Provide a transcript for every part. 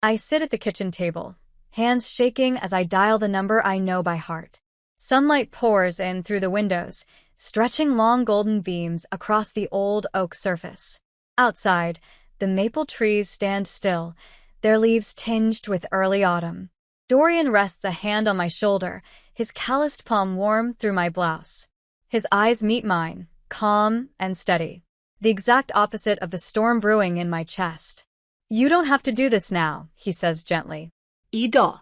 I sit at the kitchen table, hands shaking as I dial the number I know by heart. Sunlight pours in through the windows, stretching long golden beams across the old oak surface. Outside, the maple trees stand still, their leaves tinged with early autumn. Dorian rests a hand on my shoulder, his calloused palm warm through my blouse. His eyes meet mine, calm and steady, the exact opposite of the storm brewing in my chest. "You don't have to do this now," he says gently. "이도."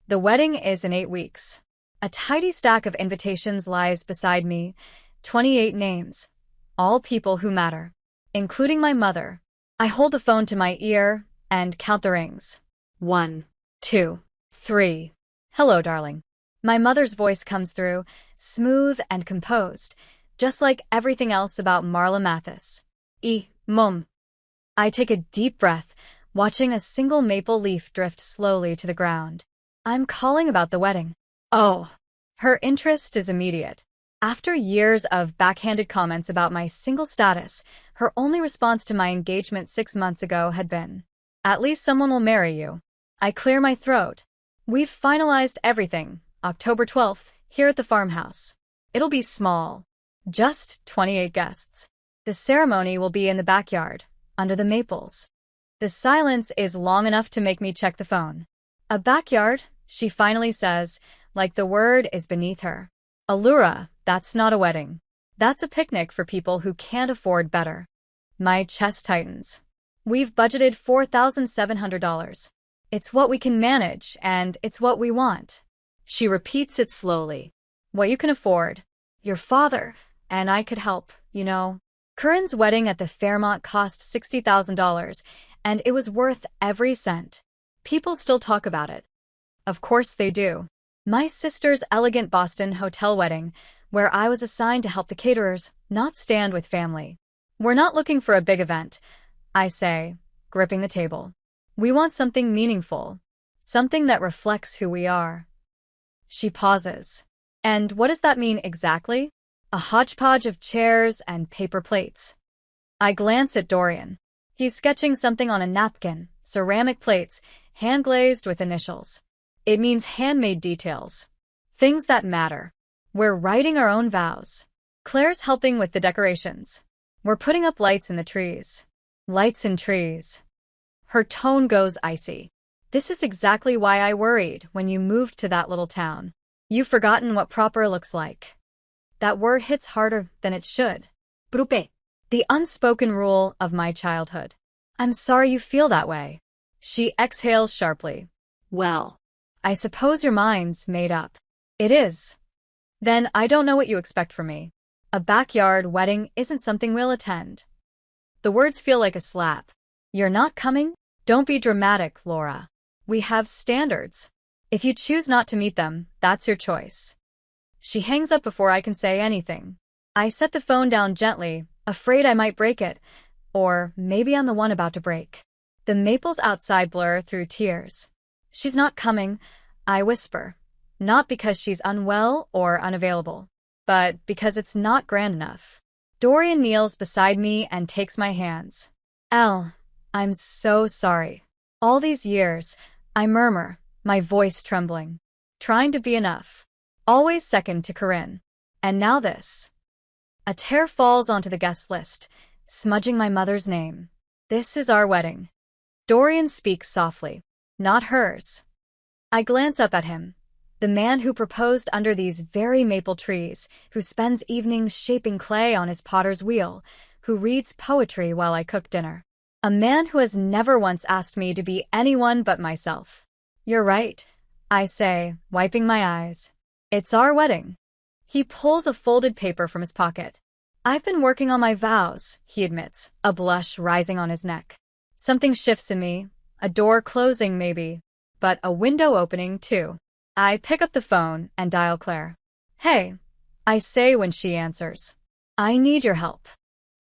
The wedding is in 8 weeks. A tidy stack of invitations lies beside me, 28 names, all people who matter, including my mother. I hold the phone to my ear and count the rings. 1, 2, 3. "Hello, darling." My mother's voice comes through, smooth and composed, just like everything else about Marla Mathis. Mom. I take a deep breath, watching a single maple leaf drift slowly to the ground. "I'm calling about the wedding." "Oh." Her interest is immediate. After years of backhanded comments about my single status, her only response to my engagement 6 months ago had been, "At least someone will marry you." I clear my throat. "We've finalized everything, October 12th, here at the farmhouse. It'll be small. Just 28 guests. The ceremony will be in the backyard, under the maples." The silence is long enough to make me check the phone. "A backyard," she finally says, like the word is beneath her. "Allura, that's not a wedding. That's a picnic for people who can't afford better." My chest tightens. "We've budgeted $4,700. It's what we can manage, and it's what we want." She repeats it slowly. "What you can afford. Your father and I could help, you know." Curran's wedding at the Fairmont cost $60,000, and it was worth every cent. People still talk about it. Of course they do. My sister's elegant Boston hotel wedding, where I was assigned to help the caterers, not stand with family. "We're not looking for a big event," I say, gripping the table. "We want something meaningful, something that reflects who we are." She pauses. "And what does that mean exactly?" "A hodgepodge of chairs and paper plates." I glance at Dorian. He's sketching something on a napkin, ceramic plates, hand-glazed with initials. It means handmade details. Things that matter. We're writing our own vows. Claire's helping with the decorations. We're putting up lights in the trees. Lights in trees. Her tone goes icy. "This is exactly why I worried when you moved to that little town. You've forgotten what proper looks like." That word hits harder than it should. "Brupe." The unspoken rule of my childhood. "I'm sorry you feel that way." She exhales sharply. "Well, I suppose your mind's made up." "It is." "Then I don't know what you expect from me. A backyard wedding isn't something we'll attend." The words feel like a slap. "You're not coming? Don't be dramatic, Laura. We have standards. If you choose not to meet them, that's your choice." She hangs up before I can say anything. I set the phone down gently, afraid I might break it. Or maybe I'm the one about to break. The maples outside blur through tears. "She's not coming," I whisper. Not because she's unwell or unavailable, but because it's not grand enough. Dorian kneels beside me and takes my hands. "Elle, I'm so sorry. All these years," I murmur, my voice trembling. Trying to be enough. Always second to Corinne. And now this. A tear falls onto the guest list, smudging my mother's name. "This is our wedding." Dorian speaks softly. Not hers. I glance up at him. The man who proposed under these very maple trees, who spends evenings shaping clay on his potter's wheel, who reads poetry while I cook dinner. A man who has never once asked me to be anyone but myself. "You're right," I say, wiping my eyes. "It's our wedding." He pulls a folded paper from his pocket. "I've been working on my vows," he admits, a blush rising on his neck. Something shifts in me. A door closing, maybe, but a window opening, too. I pick up the phone and dial Claire. "Hey," I say when she answers. "I need your help."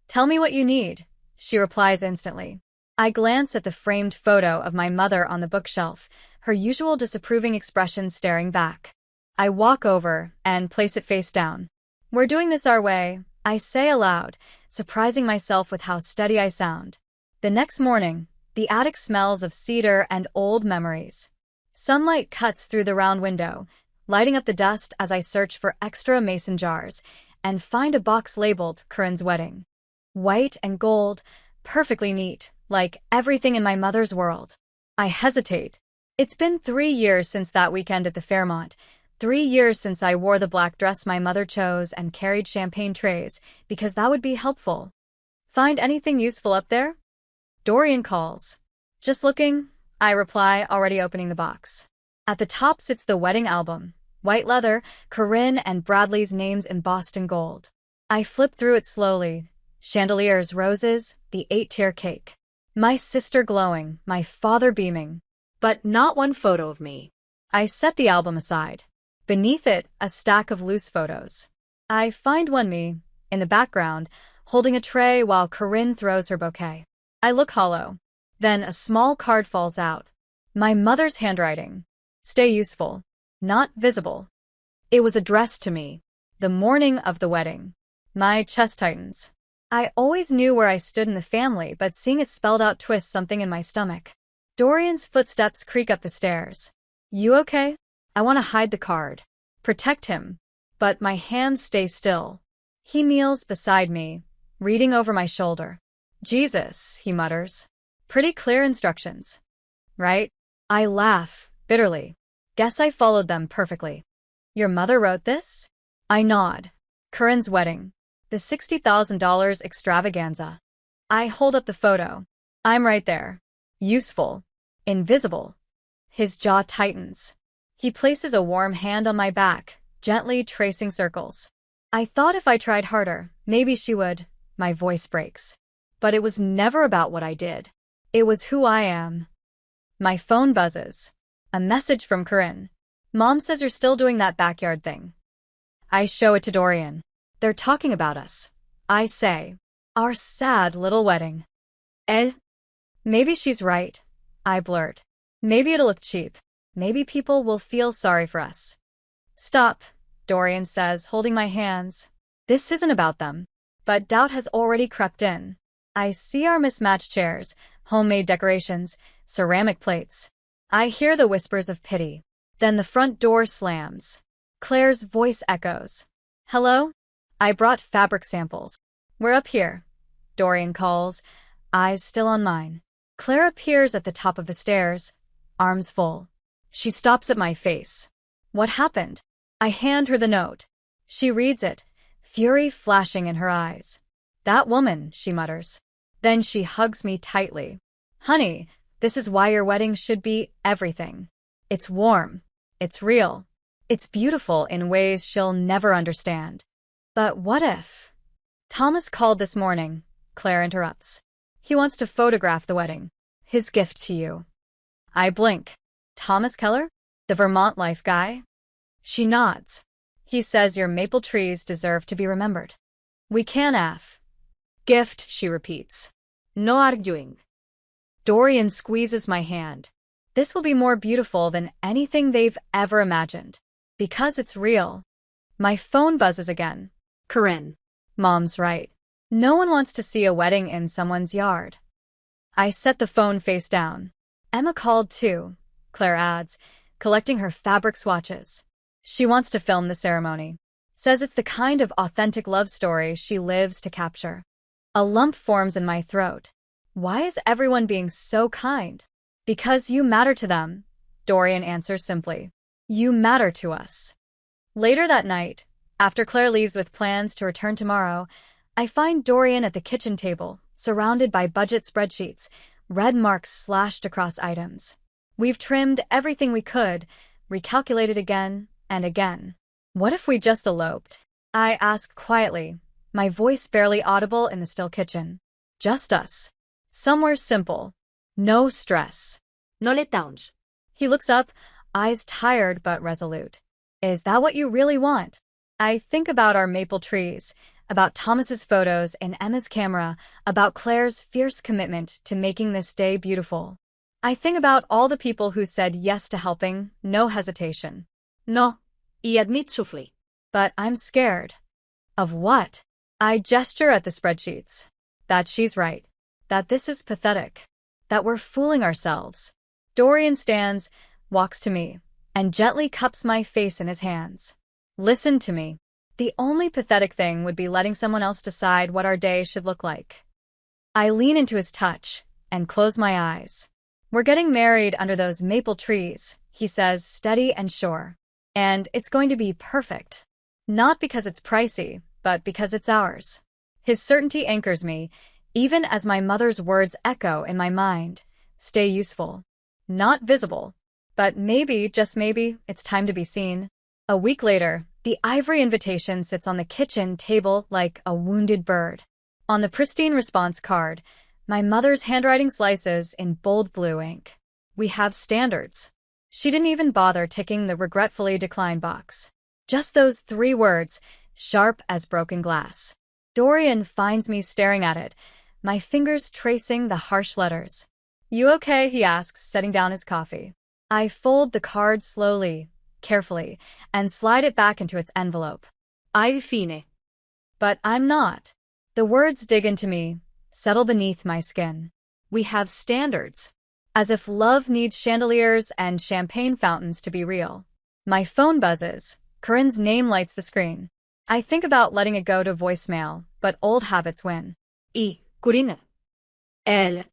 "Tell me what you need," she replies instantly. I glance at the framed photo of my mother on the bookshelf, her usual disapproving expression staring back. I walk over and place it face down. "We're doing this our way," I say aloud, surprising myself with how steady I sound. The next morning, The attic smells of cedar and old memories. Sunlight cuts through the round window, lighting up the dust as I search for extra mason jars and find a box labeled Corinne's wedding. White and gold, perfectly neat, like everything in my mother's world. I hesitate. It's been 3 years since that weekend at the Fairmont. 3 years since I wore the black dress my mother chose and carried champagne trays, because that would be helpful. Find anything useful up there? Dorian calls. Just looking, I reply, already opening the box. At the top sits the wedding album. White leather, Corinne and Bradley's names embossed in gold. I flip through it slowly. Chandeliers, roses, the 8-tier cake. My sister glowing, my father beaming. But not one photo of me. I set the album aside. Beneath it, a stack of loose photos. I find one me, in the background, holding a tray while Corinne throws her bouquet. I look hollow. Then a small card falls out. My mother's handwriting. Stay useful. Not visible. It was addressed to me. The morning of the wedding. My chest tightens. I always knew where I stood in the family, but seeing it spelled out twists something in my stomach. Dorian's footsteps creak up the stairs. You okay? I want to hide the card. Protect him. But my hands stay still. He kneels beside me, reading over my shoulder. Jesus, he mutters. Pretty clear instructions. Right? I laugh, bitterly. Guess I followed them perfectly. Your mother wrote this? I nod. Corinne's wedding. The $60,000 extravaganza. I hold up the photo. I'm right there. Useful. Invisible. His jaw tightens. He places a warm hand on my back, gently tracing circles. I thought if I tried harder, maybe she would. My voice breaks. But it was never about what I did. It was who I am. My phone buzzes. A message from Corinne. Mom says you're still doing that backyard thing. I show it to Dorian. They're talking about us. I say. Our sad little wedding. Maybe she's right. I blurt. Maybe it'll look cheap. Maybe people will feel sorry for us. Stop, Dorian says, holding my hands. This isn't about them. But doubt has already crept in. I see our mismatched chairs, homemade decorations, ceramic plates. I hear the whispers of pity. Then the front door slams. Claire's voice echoes. Hello? I brought fabric samples. We're up here, Dorian calls, eyes still on mine. Claire appears at the top of the stairs, arms full. She stops at my face. What happened? I hand her the note. She reads it, fury flashing in her eyes. That woman, she mutters. Then she hugs me tightly. Honey, this is why your wedding should be everything. It's warm. It's real. It's beautiful in ways she'll never understand. But what if? Thomas called this morning, Claire interrupts. He wants to photograph the wedding. His gift to you. I blink. Thomas Keller? The Vermont life guy? She nods. He says your maple trees deserve to be remembered. We can have. Gift, she repeats. No arguing. Dorian squeezes my hand. This will be more beautiful than anything they've ever imagined. Because it's real. My phone buzzes again. Corinne. Mom's right. No one wants to see a wedding in someone's yard. I set the phone face down. Emma called too, Claire adds, collecting her fabric swatches. She wants to film the ceremony. Says it's the kind of authentic love story she lives to capture. A lump forms in my throat. Why is everyone being so kind? Because you matter to them, Dorian answers simply. You matter to us. Later that night, after Claire leaves with plans to return tomorrow, I find Dorian at the kitchen table, surrounded by budget spreadsheets, red marks slashed across items. We've trimmed everything we could, recalculated again and again. What if we just eloped? I ask quietly, my voice barely audible in the still kitchen. Just us. Somewhere simple. No stress. No letdowns. He looks up, eyes tired but resolute. Is that what you really want? I think about our maple trees, about Thomas's photos and Emma's camera, about Claire's fierce commitment to making this day beautiful. I think about all the people who said yes to helping, no hesitation. No, y admit soufflé. But I'm scared. Of what? I gesture at the spreadsheets. That she's right. That this is pathetic. that we're fooling ourselves. Dorian stands, walks to me, and gently cups my face in his hands. Listen to me. The only pathetic thing would be letting someone else decide what our day should look like. I lean into his touch and close my eyes. We're getting married under those maple trees, he says, steady and sure. And it's going to be perfect. Not because it's pricey, but because it's ours. His certainty anchors me, even as my mother's words echo in my mind. Stay useful. Not visible. But maybe, just maybe, it's time to be seen. A week later, the ivory invitation sits on the kitchen table like a wounded bird. On the pristine response card, my mother's handwriting slices in bold blue ink. We have standards. She didn't even bother ticking the regretfully declined box. Just those 3 words, sharp as broken glass. Dorian finds me staring at it, my fingers tracing the harsh letters. You okay? He asks, setting down his coffee. I fold the card slowly, carefully, and slide it back into its envelope. Alla fine. But I'm not. The words dig into me, settle beneath my skin. We have standards. As if love needs chandeliers and champagne fountains to be real. My phone buzzes. Corinne's name lights the screen. I think about letting it go to voicemail, but old habits win. Corinne. Elle.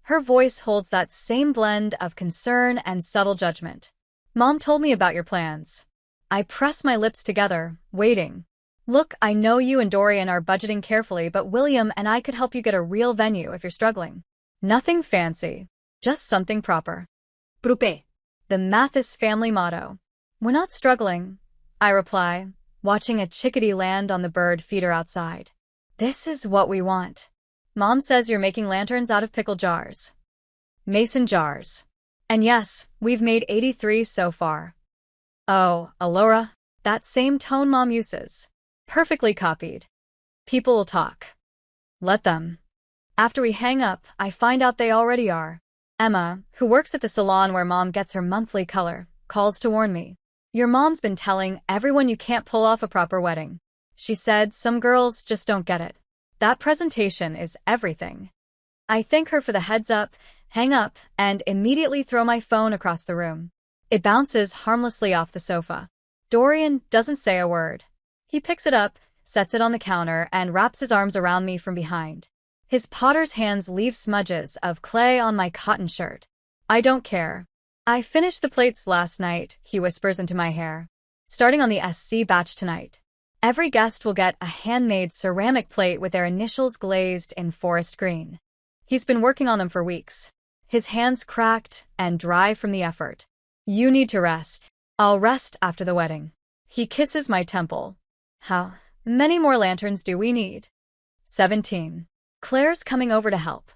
Her voice holds that same blend of concern and subtle judgment. Mom told me about your plans. I press my lips together, waiting. Look, I know you and Dorian are budgeting carefully, but William and I could help you get a real venue if you're struggling. Nothing fancy. Just something proper. Proper. The Mathis family motto. We're not struggling, I reply, watching a chickadee land on the bird feeder outside. This is what we want. Mom says you're making lanterns out of pickle jars. Mason jars. And yes, we've made 83 so far. Oh, Alora, that same tone Mom uses. Perfectly copied. People will talk. Let them. After we hang up, I find out they already are. Emma, who works at the salon where Mom gets her monthly color, calls to warn me. Your mom's been telling everyone you can't pull off a proper wedding. She said some girls just don't get it. That presentation is everything. I thank her for the heads up, hang up, and immediately throw my phone across the room. It bounces harmlessly off the sofa. Dorian doesn't say a word. He picks it up, sets it on the counter, and wraps his arms around me from behind. His potter's hands leave smudges of clay on my cotton shirt. I don't care. I finished the plates last night, he whispers into my hair. Starting on the SC batch tonight. Every guest will get a handmade ceramic plate with their initials glazed in forest green. He's been working on them for weeks. His hands cracked and dry from the effort. You need to rest. I'll rest after the wedding. He kisses my temple. How many more lanterns do we need? 17. Claire's coming over to help.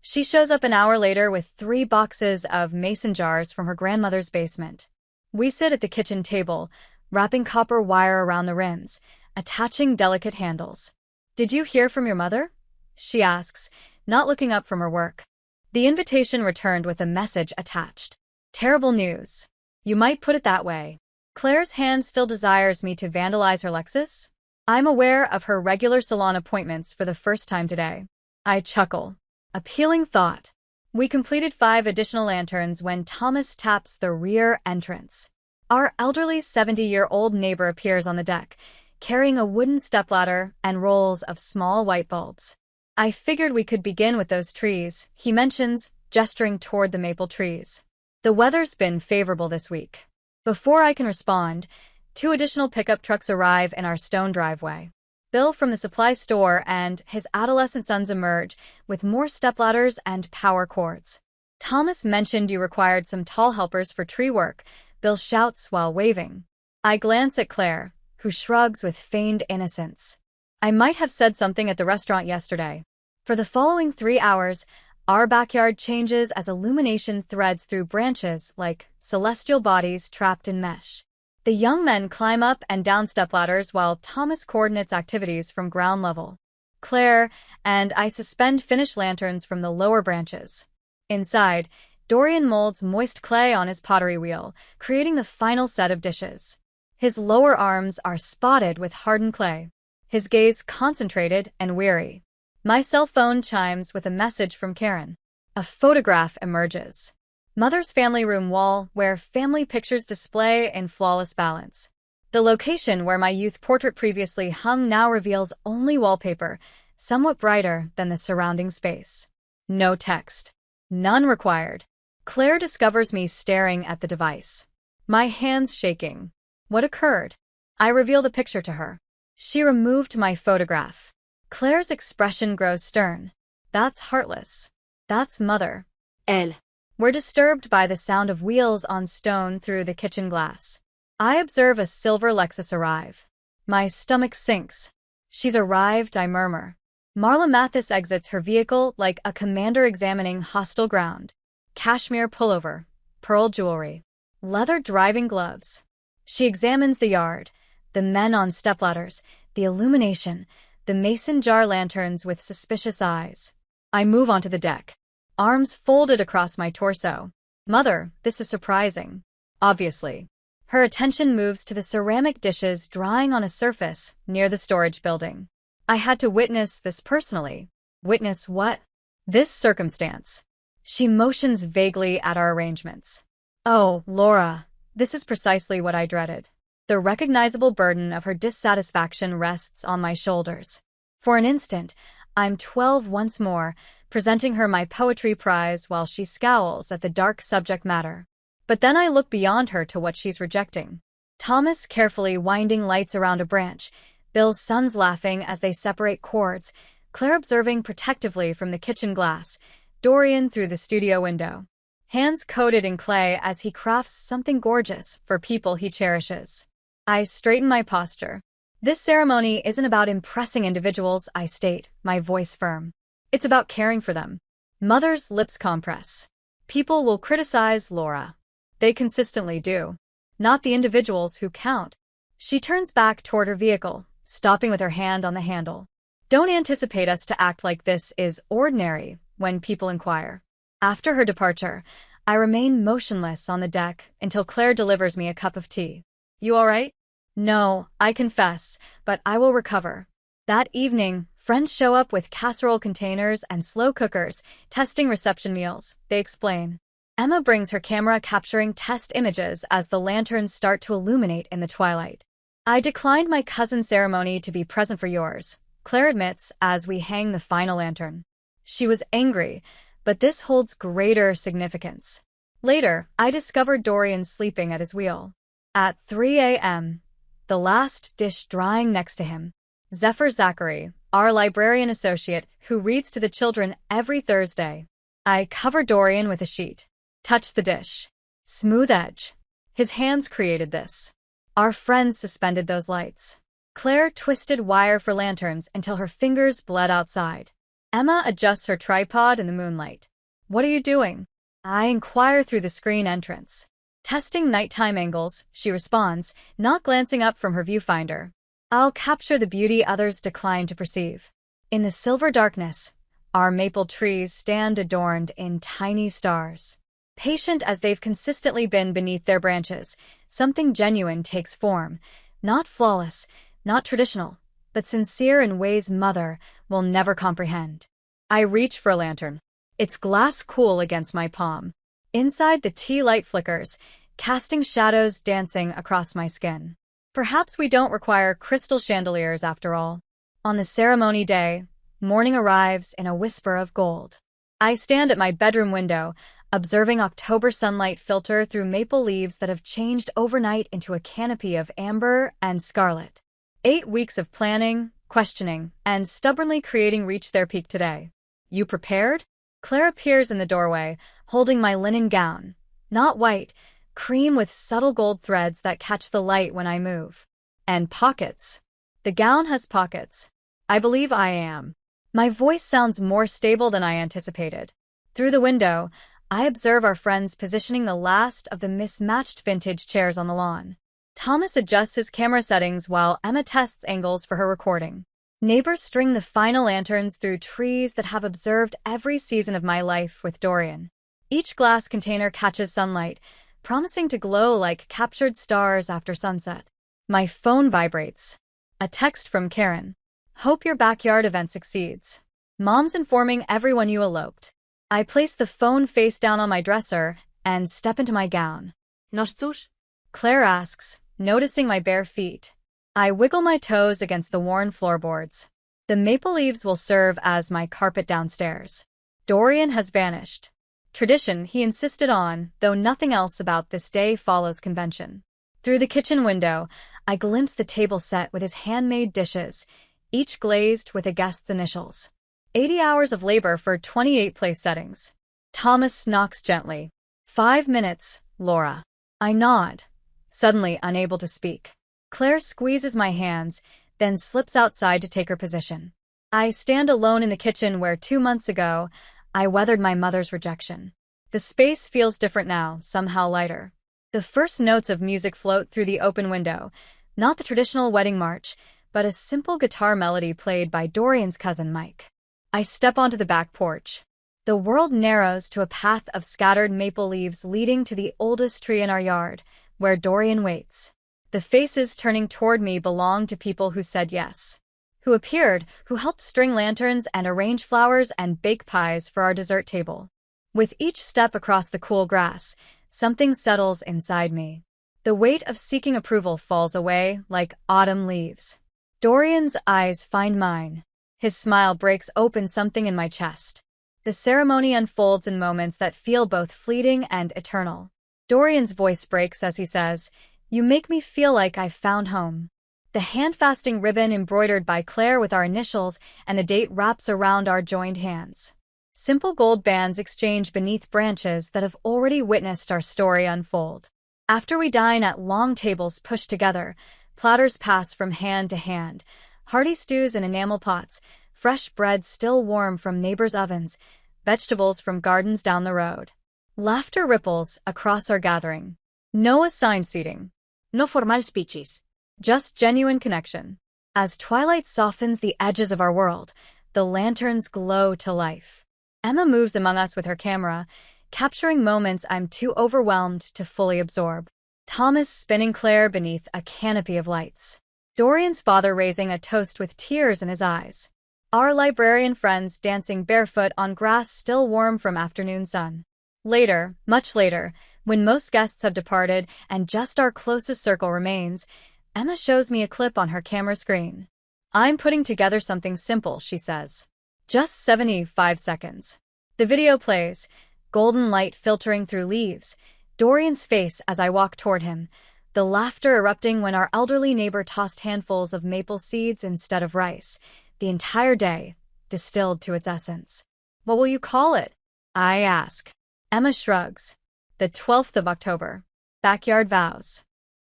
She shows up an hour later with 3 boxes of mason jars from her grandmother's basement. We sit at the kitchen table, wrapping copper wire around the rims, attaching delicate handles. Did you hear from your mother? She asks, not looking up from her work. The invitation returned with a message attached. Terrible news. You might put it that way. Claire's hand still desires me to vandalize her Lexus? I'm aware of her regular salon appointments for the first time today. I chuckle. Appealing thought. We completed 5 additional lanterns when Thomas taps the rear entrance. Our elderly 70-year-old neighbor appears on the deck, carrying a wooden stepladder and rolls of small white bulbs. I figured we could begin with those trees, he mentions, gesturing toward the maple trees. The weather's been favorable this week. Before I can respond, 2 additional pickup trucks arrive in our stone driveway. Bill from the supply store and his adolescent sons emerge with more stepladders and power cords. Thomas mentioned you required some tall helpers for tree work, Bill shouts while waving. I glance at Claire, who shrugs with feigned innocence. I might have said something at the restaurant yesterday. For the following 3 hours, our backyard changes as illumination threads through branches like celestial bodies trapped in mesh. The young men climb up and down stepladders while Thomas coordinates activities from ground level. Claire and I suspend finished lanterns from the lower branches. Inside, Dorian molds moist clay on his pottery wheel, creating the final set of dishes. His lower arms are spotted with hardened clay, his gaze concentrated and weary. My cell phone chimes with a message from Karen. A photograph emerges. Mother's family room wall, where family pictures display in flawless balance. The location where my youth portrait previously hung now reveals only wallpaper, somewhat brighter than the surrounding space. No text. None required. Claire discovers me staring at the device. My hands shaking. What occurred? I reveal the picture to her. She removed my photograph. Claire's expression grows stern. That's heartless. That's mother. Elle. We're disturbed by the sound of wheels on stone through the kitchen glass. I observe a silver Lexus arrive. My stomach sinks. She's arrived, I murmur. Marla Mathis exits her vehicle like a commander examining hostile ground. Cashmere pullover, pearl jewelry, leather driving gloves. She examines the yard, the men on stepladders, the illumination, the mason jar lanterns with suspicious eyes. I move onto the deck, arms folded across my torso. Mother, this is surprising. Obviously. Her attention moves to the ceramic dishes drying on a surface near the storage building. I had to witness this personally. Witness what? This circumstance. She motions vaguely at our arrangements. Oh, Laura, this is precisely what I dreaded. The recognizable burden of her dissatisfaction rests on my shoulders. For an instant, I'm 12 once more, presenting her my poetry prize while she scowls at the dark subject matter. But then I look beyond her to what she's rejecting. Thomas carefully winding lights around a branch, Bill's sons laughing as they separate cords, Claire observing protectively from the kitchen glass, Dorian through the studio window. Hands coated in clay as he crafts something gorgeous for people he cherishes. I straighten my posture. This ceremony isn't about impressing individuals, I state, my voice firm. It's about caring for them. Mother's lips compress. People will criticize Laura. They consistently do. Not the individuals who count. She turns back toward her vehicle, stopping with her hand on the handle. Don't anticipate us to act like this is ordinary when people inquire. After her departure, I remain motionless on the deck until Claire delivers me a cup of tea. You all right? No, I confess, but I will recover. That evening, friends show up with casserole containers and slow cookers, testing reception meals, they explain. Emma brings her camera capturing test images as the lanterns start to illuminate in the twilight. I declined my cousin's ceremony to be present for yours, Claire admits as we hang the final lantern. She was angry, but this holds greater significance. Later, I discovered Dorian sleeping at his wheel. At 3 a.m., the last dish drying next to him. Zephyr Zachary, our librarian associate who reads to the children every Thursday. I cover Dorian with a sheet. Touch the dish. Smooth edge. His hands created this. Our friends suspended those lights. Claire twisted wire for lanterns until her fingers bled outside. Emma adjusts her tripod in the moonlight. What are you doing? I inquire through the screen entrance. Testing nighttime angles, she responds, not glancing up from her viewfinder. I'll capture the beauty others decline to perceive. In the silver darkness, our maple trees stand adorned in tiny stars. Patient as they've consistently been beneath their branches, something genuine takes form, not flawless, not traditional, but sincere in ways Mother will never comprehend. I reach for a lantern. Its glass cool against my palm. Inside, the tea light flickers, casting shadows dancing across my skin. Perhaps we don't require crystal chandeliers after all. On the ceremony day, morning arrives in a whisper of gold. I stand at my bedroom window, observing October sunlight filter through maple leaves that have changed overnight into a canopy of amber and scarlet. 8 weeks of planning, questioning, and stubbornly creating reach their peak today. You prepared? Claire appears in the doorway, holding my linen gown. Not white, cream with subtle gold threads that catch the light when I move. And pockets. The gown has pockets. I believe I am. My voice sounds more stable than I anticipated. Through the window, I observe our friends positioning the last of the mismatched vintage chairs on the lawn. Thomas adjusts his camera settings while Emma tests angles for her recording. Neighbors string the final lanterns through trees that have observed every season of my life with Dorian. Each glass container catches sunlight, promising to glow like captured stars after sunset. My phone vibrates. A text from Karen. Hope your backyard event succeeds. Mom's informing everyone you eloped. I place the phone face down on my dresser and step into my gown. Noż cóż? Claire asks, noticing my bare feet. I wiggle my toes against the worn floorboards. The maple leaves will serve as my carpet downstairs. Dorian has vanished. Tradition he insisted on, though nothing else about this day follows convention. Through the kitchen window, I glimpse the table set with his handmade dishes, each glazed with a guest's initials. 80 hours of labor for 28 place settings. Thomas knocks gently. 5 minutes, Laura. I nod, suddenly unable to speak. Claire squeezes my hands, then slips outside to take her position. I stand alone in the kitchen where 2 months ago, I weathered my mother's rejection. The space feels different now, somehow lighter. The first notes of music float through the open window, not the traditional wedding march, but a simple guitar melody played by Dorian's cousin Mike. I step onto the back porch. The world narrows to a path of scattered maple leaves leading to the oldest tree in our yard, where Dorian waits. The faces turning toward me belong to people who said yes, who appeared, who helped string lanterns and arrange flowers and bake pies for our dessert table. With each step across the cool grass, something settles inside me. The weight of seeking approval falls away like autumn leaves. Dorian's eyes find mine. His smile breaks open something in my chest. The ceremony unfolds in moments that feel both fleeting and eternal. Dorian's voice breaks as he says, "You make me feel like I've found home." The hand-fasting ribbon embroidered by Claire with our initials and the date wraps around our joined hands. Simple gold bands exchange beneath branches that have already witnessed our story unfold. After we dine at long tables pushed together, platters pass from hand to hand, hearty stews in enamel pots, fresh bread still warm from neighbors' ovens, vegetables from gardens down the road. Laughter ripples across our gathering. No assigned seating. No formal speeches. Just genuine connection. As twilight softens the edges of our world, the lanterns glow to life. Emma moves among us with her camera, capturing moments I'm too overwhelmed to fully absorb. Thomas spinning Claire beneath a canopy of lights. Dorian's father raising a toast with tears in his eyes. Our librarian friends dancing barefoot on grass still warm from afternoon sun. Later, much later, when most guests have departed and just our closest circle remains, Emma shows me a clip on her camera screen. "I'm putting together something simple," she says. Just 75 seconds. The video plays, golden light filtering through leaves, Dorian's face as I walk toward him, the laughter erupting when our elderly neighbor tossed handfuls of maple seeds instead of rice, the entire day, distilled to its essence. "What will you call it?" I ask. Emma shrugs. "The 12th of October. Backyard vows."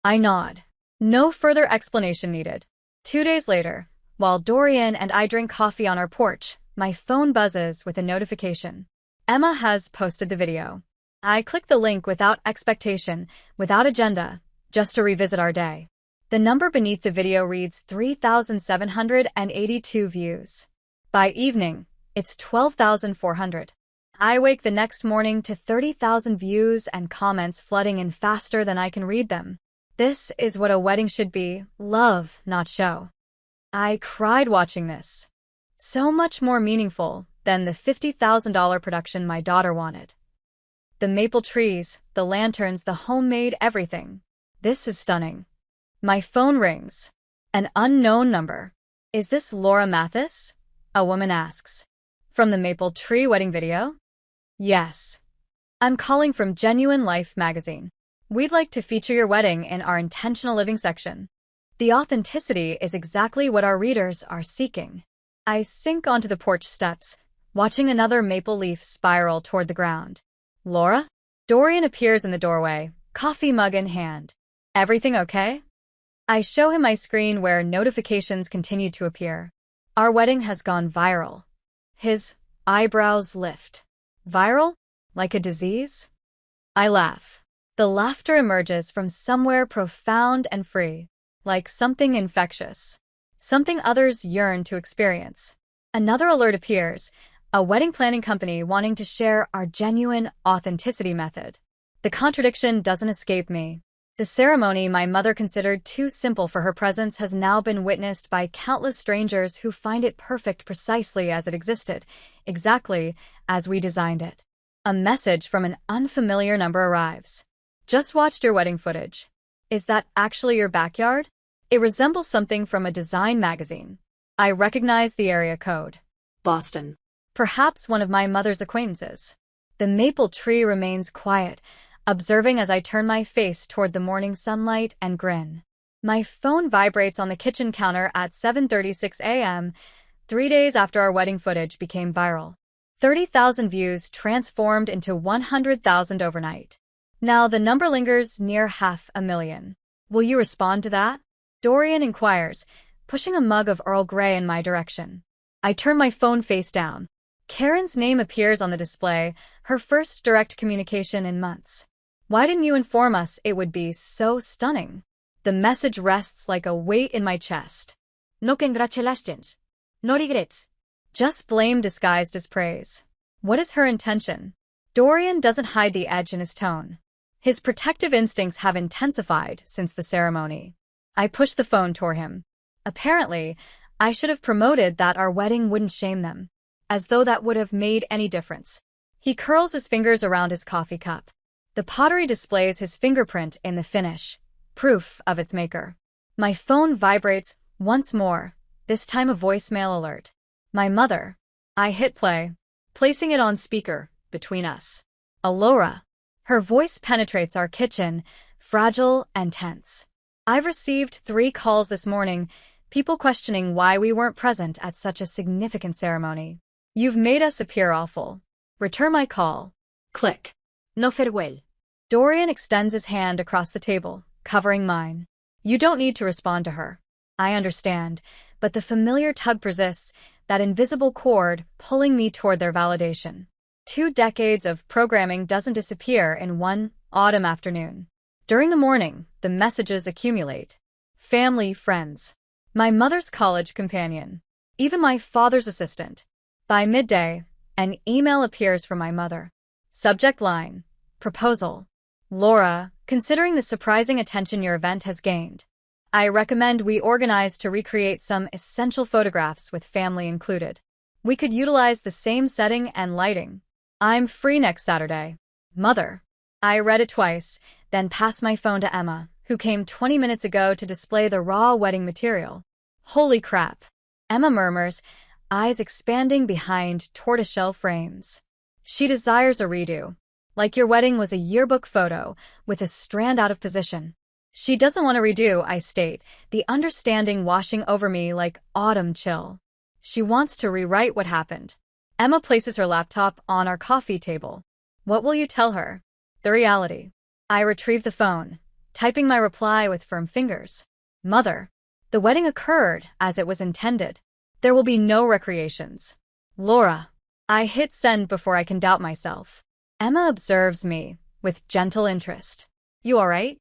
I nod. No further explanation needed. 2 days later, while Dorian and I drink coffee on our porch, my phone buzzes with a notification. Emma has posted the video. I click the link without expectation, without agenda, just to revisit our day. The number beneath the video reads 3,782 views. By evening, it's 12,400. I wake the next morning to 30,000 views and comments flooding in faster than I can read them. This is what a wedding should be, love, not show. I cried watching this. So much more meaningful than the $50,000 production my daughter wanted. The maple trees, the lanterns, the homemade everything. This is stunning. My phone rings. An unknown number. "Is this Laura Mathis?" a woman asks. "From the Maple Tree wedding video?" "Yes. I'm calling from Genuine Life magazine. We'd like to feature your wedding in our intentional living section." The authenticity is exactly what our readers are seeking. I sink onto the porch steps, watching another maple leaf spiral toward the ground. "Laura?" Dorian appears in the doorway, coffee mug in hand. "Everything okay?" I show him my screen where notifications continue to appear. Our wedding has gone viral. His eyebrows lift. Viral? Like a disease? I laugh. The laughter emerges from somewhere profound and free, like something infectious. Something others yearn to experience. Another alert appears, a wedding planning company wanting to share our genuine authenticity method. The contradiction doesn't escape me. The ceremony my mother considered too simple for her presence has now been witnessed by countless strangers who find it perfect precisely as it existed, exactly as we designed it. A message from an unfamiliar number arrives. Just watched your wedding footage. Is that actually your backyard? It resembles something from a design magazine. I recognize the area code. Boston. Perhaps one of my mother's acquaintances. The maple tree remains quiet, observing as I turn my face toward the morning sunlight and grin. My phone vibrates on the kitchen counter at 7:36 a.m., 3 days after our wedding footage became viral. 30,000 views transformed into 100,000 overnight. Now the number lingers near 500,000. Will you respond to that? Dorian inquires, pushing a mug of Earl Grey in my direction. I turn my phone face down. Karen's name appears on the display, her first direct communication in months. Why didn't you inform us it would be so stunning? The message rests like a weight in my chest. No congratulations. No regrets. Just blame disguised as praise. What is her intention? Dorian doesn't hide the edge in his tone. His protective instincts have intensified since the ceremony. I push the phone toward him. Apparently, I should have promoted that our wedding wouldn't shame them, as though that would have made any difference. He curls his fingers around his coffee cup. The pottery displays his fingerprint in the finish, proof of its maker. My phone vibrates once more, this time a voicemail alert. My mother. I hit play, placing it on speaker, between us. Alora. Her voice penetrates our kitchen, fragile and tense. I've received 3 calls this morning, people questioning why we weren't present at such a significant ceremony. You've made us appear awful. Return my call. Click. No farewell. Dorian extends his hand across the table, covering mine. You don't need to respond to her. I understand, but the familiar tug persists, that invisible cord pulling me toward their validation. 2 decades of programming doesn't disappear in one autumn afternoon. During the morning, the messages accumulate. Family, friends. My mother's college companion. Even my father's assistant. By midday, an email appears from my mother. Subject line. Proposal. Laura, considering the surprising attention your event has gained, I recommend we organize to recreate some essential photographs with family included. We could utilize the same setting and lighting. I'm free next Saturday. Mother. I read it twice, then passed my phone to Emma, who came 20 minutes ago to display the raw wedding material. Holy crap. Emma murmurs, eyes expanding behind tortoiseshell frames. She desires a redo. Like your wedding was a yearbook photo, with a strand out of position. She doesn't want to redo, I state, the understanding washing over me like autumn chill. She wants to rewrite what happened. Emma places her laptop on our coffee table. What will you tell her? The reality. I retrieve the phone, typing my reply with firm fingers. Mother. The wedding occurred as it was intended. There will be no recreations. Laura. I hit send before I can doubt myself. Emma observes me, with gentle interest. You alright?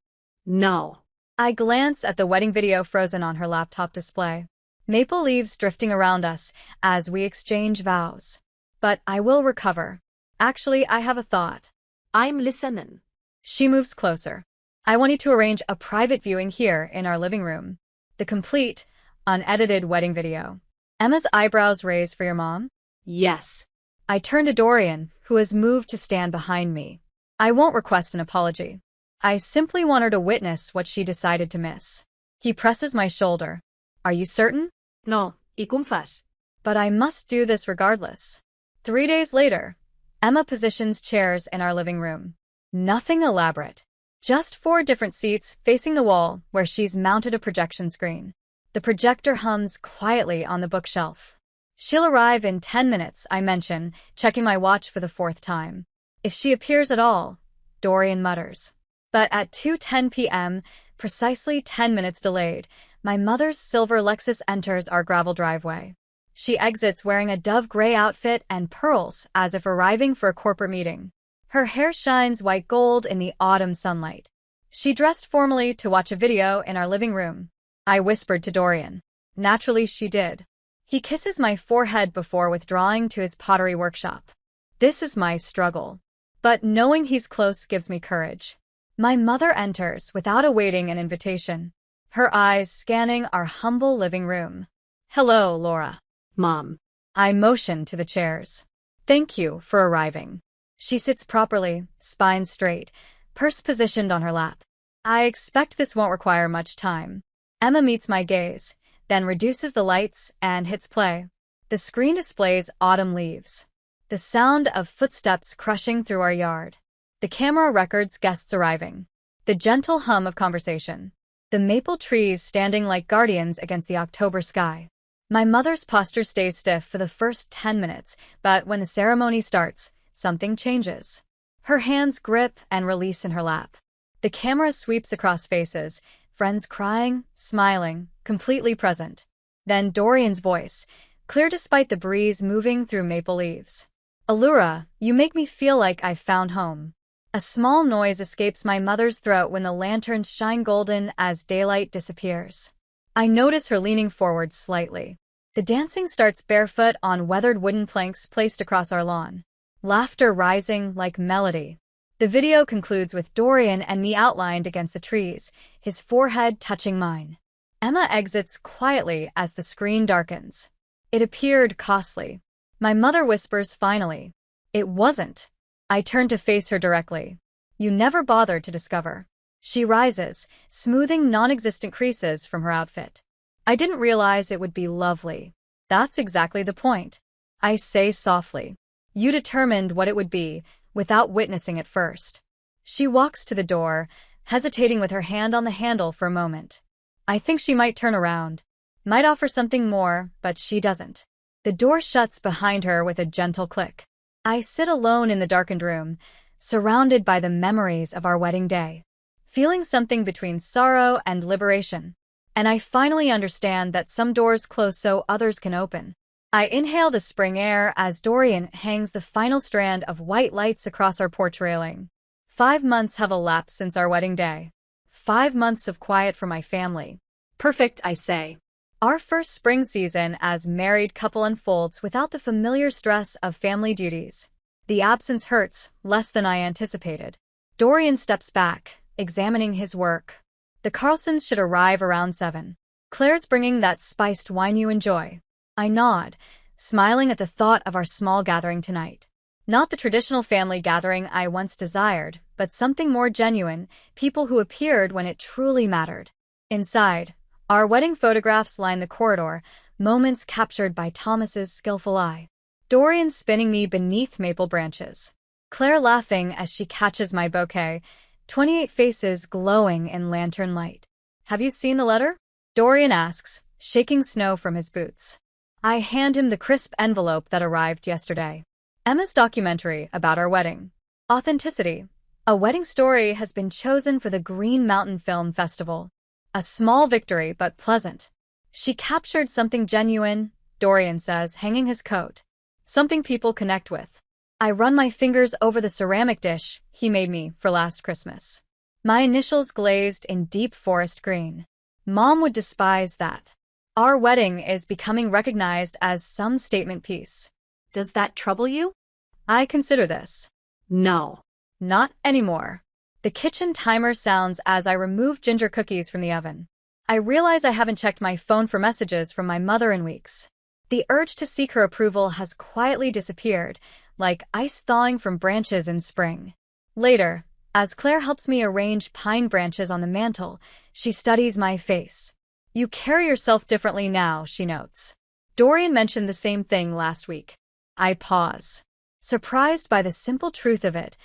No. I glance at the wedding video frozen on her laptop display. Maple leaves drifting around us as we exchange vows. But I will recover. Actually, I have a thought. I'm listening. She moves closer. I want you to arrange a private viewing here in our living room. The complete, unedited wedding video. Emma's eyebrows raise for your mom? Yes. I turn to Dorian, who has moved to stand behind me. I won't request an apology. I simply want her to witness what she decided to miss. He presses my shoulder. Are you certain? No, ¿y cómo fas? But I must do this regardless. 3 days later, Emma positions chairs in our living room. Nothing elaborate. Just 4 different seats facing the wall where she's mounted a projection screen. The projector hums quietly on the bookshelf. She'll arrive in 10 minutes, I mention, checking my watch for the 4th time. If she appears at all, Dorian mutters. But at 2:10 p.m., precisely 10 minutes delayed, my mother's silver Lexus enters our gravel driveway. She exits wearing a dove gray outfit and pearls as if arriving for a corporate meeting. Her hair shines white gold in the autumn sunlight. She dressed formally to watch a video in our living room. I whispered to Dorian. Naturally, she did. He kisses my forehead before withdrawing to his pottery workshop. This is my struggle. But knowing he's close gives me courage. My mother enters without awaiting an invitation, her eyes scanning our humble living room. "Hello, Laura." Mom. I motion to the chairs. "Thank you for arriving." She sits properly, spine straight, purse positioned on her lap. I expect this won't require much time. Emma meets my gaze, then reduces the lights and hits play. The screen displays autumn leaves, the sound of footsteps crushing through our yard. The camera records guests arriving, the gentle hum of conversation, the maple trees standing like guardians against the October sky. My mother's posture stays stiff for the first 10 minutes, but when the ceremony starts, something changes. Her hands grip and release in her lap. The camera sweeps across faces, friends crying, smiling, completely present. Then Dorian's voice, clear despite the breeze moving through maple leaves. "Allura, you make me feel like I've found home." A small noise escapes my mother's throat when the lanterns shine golden as daylight disappears. I notice her leaning forward slightly. The dancing starts barefoot on weathered wooden planks placed across our lawn, laughter rising like melody. The video concludes with Dorian and me outlined against the trees, his forehead touching mine. Emma exits quietly as the screen darkens. "It appeared costly." My mother whispers finally. "It wasn't." I turn to face her directly. "You never bothered to discover." She rises, smoothing non-existent creases from her outfit. "I didn't realize it would be lovely." "That's exactly the point," I say softly. "You determined what it would be, without witnessing it first." She walks to the door, hesitating with her hand on the handle for a moment. I think she might turn around, might offer something more, but she doesn't. The door shuts behind her with a gentle click. I sit alone in the darkened room, surrounded by the memories of our wedding day, feeling something between sorrow and liberation. And I finally understand that some doors close so others can open. I inhale the spring air as Dorian hangs the final strand of white lights across our porch railing. 5 months have elapsed since our wedding day. 5 months of quiet for my family. Perfect, I say. Our first spring season as married couple unfolds without the familiar stress of family duties. The absence hurts less than I anticipated. Dorian steps back, examining his work. The Carlsons should arrive around 7. "Claire's bringing that spiced wine you enjoy." I nod, smiling at the thought of our small gathering tonight. Not the traditional family gathering I once desired, but something more genuine, people who appeared when it truly mattered. Inside, our wedding photographs line the corridor, moments captured by Thomas's skillful eye. Dorian spinning me beneath maple branches. Claire laughing as she catches my bouquet, 28 faces glowing in lantern light. "Have you seen the letter?" Dorian asks, shaking snow from his boots. I hand him the crisp envelope that arrived yesterday. Emma's documentary about our wedding. Authenticity. A wedding story has been chosen for the Green Mountain Film Festival. A small victory, but pleasant. She captured something genuine, Dorian says, hanging his coat. Something people connect with. I run my fingers over the ceramic dish he made me for last Christmas. My initials glazed in deep forest green. Mom would despise that. Our wedding is becoming recognized as some statement piece. Does that trouble you? I consider this. No. Not anymore. The kitchen timer sounds as I remove ginger cookies from the oven. I realize I haven't checked my phone for messages from my mother in weeks. The urge to seek her approval has quietly disappeared, like ice thawing from branches in spring. Later, as Claire helps me arrange pine branches on the mantel, she studies my face. "You carry yourself differently now," she notes. Dorian mentioned the same thing last week. I pause, surprised by the simple truth of it.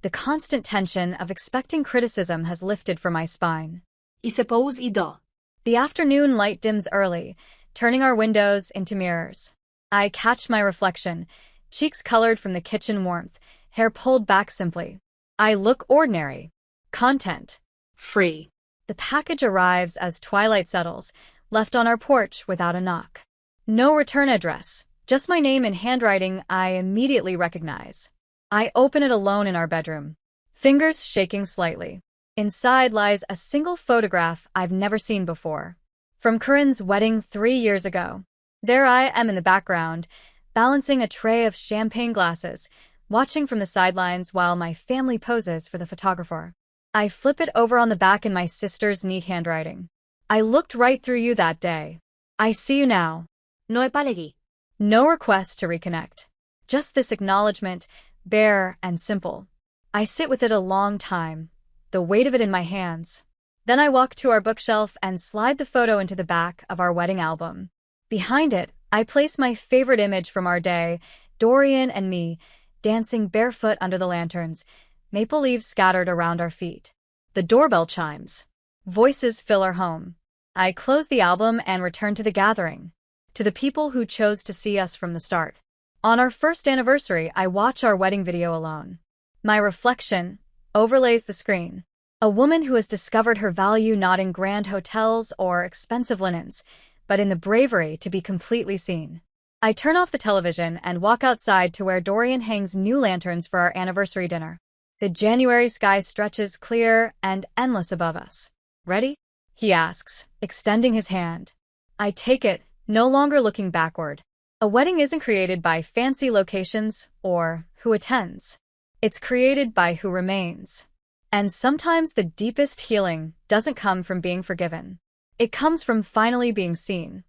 The constant tension of expecting criticism has lifted from my spine. I suppose ido. The afternoon light dims early, turning our windows into mirrors. I catch my reflection, cheeks colored from the kitchen warmth, hair pulled back simply. I look ordinary. Content. Free. The package arrives as twilight settles, left on our porch without a knock. No return address, just my name in handwriting I immediately recognize. I open it alone in our bedroom, fingers shaking slightly. Inside lies a single photograph I've never seen before. From Corinne's wedding 3 years ago. There I am in the background, balancing a tray of champagne glasses, watching from the sidelines while my family poses for the photographer. I flip it over on the back in my sister's neat handwriting. I looked right through you that day. I see you now. No epalegi. No request to reconnect. Just this acknowledgement, bare and simple. I sit with it a long time, the weight of it in my hands. Then I walk to our bookshelf and slide the photo into the back of our wedding album. Behind it, I place my favorite image from our day, Dorian and me, dancing barefoot under the lanterns, maple leaves scattered around our feet. The doorbell chimes. Voices fill our home. I close the album and return to the gathering, to the people who chose to see us from the start. On our first anniversary, I watch our wedding video alone. My reflection overlays the screen. A woman who has discovered her value not in grand hotels or expensive linens, but in the bravery to be completely seen. I turn off the television and walk outside to where Dorian hangs new lanterns for our anniversary dinner. The January sky stretches clear and endless above us. Ready? He asks, extending his hand. I take it, no longer looking backward. A wedding isn't created by fancy locations or who attends. It's created by who remains. And sometimes the deepest healing doesn't come from being forgiven. It comes from finally being seen.